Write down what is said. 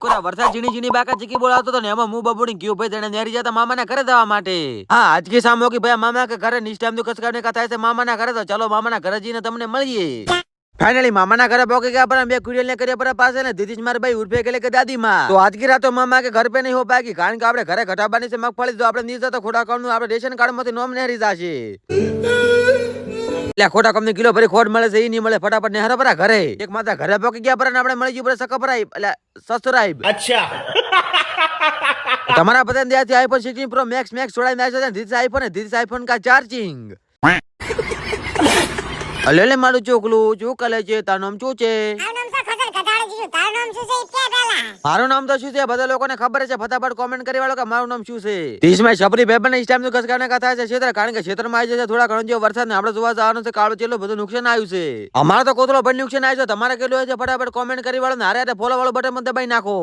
વરસાદ ઝીણી ઝીણી બાકા ચીકી બોલાવતો હતો ને એમાં હું બબુડી ગયો ભાઈ તેને નેરી જતા મામાના ઘરે જવા માટે હા આજકી સામો કે ભાઈ મામા કે ઘરે નિશ ટાઈમ કસકાને કા થાય છે મામાના ઘરે તો ચલો મામાના ઘરે જઈને તમને મળીએ ફાઇનલી મામાના ઘરે પહોંચી ગયા पर બે કુડિયલ ને કર્યા પર પાસે ને દીદી મારે ભાઈ ઉર્ફે કે કે દાદી માં તો आज की रात तो मामा के घर पे नहीं हो पाएगी कारण કે આપણે ઘરે ઘટાબાની છે મગફળી તો આપણે નીચે તો ખોટા કામ નું આપણે રેશન કાર્ડ માંથી નોમ નેરી જાશે એટલે ખોટા કામ ની કિલો ભરી ખોટ મળે છે ઈ નહીં મળે ફટાફટ ને હરપરા ઘરે એક માતા ઘરે પહોંચી ગયા પર આપણે મળી ગયું પર સકપરાઈ એટલે સસુરાઈ અચ્છા તમારા બધા ત્યાંથી આઈફોન 16 પ્રો મેક્સ છોડાઈ નાખ્યો છે ધીસ આઈફોન કા ચાર્જિંગ અલે મારું ચોકલું શું કરે છે તારું નામ શું છે મારું નામ તો શું છે બધા લોકોને ખબર છે ફટાફટ કોમેન્ટ કરી વાળો કે મારું નામ શું છે ત્રીસમાં છપરી ભેબન ઇસ ટાઈમ કસકાને કા થાય છે ક્ષેત્ર કારણ કે ક્ષેત્રમાં આવી જશે થોડા ઘણો જેવો વરસાદ ને આપણે જોવા જવાનું છે કાળો ચેલો બધું નુકસાન આવ્યું છે અમારે તો કોતરો પણ નુકસાન આવ્યું છે તમારે કેટલું છે ફટાફટ કોમેન્ટ કરી વાળો ને હારે ફોલો વાળો બટન દબાઈ નાખો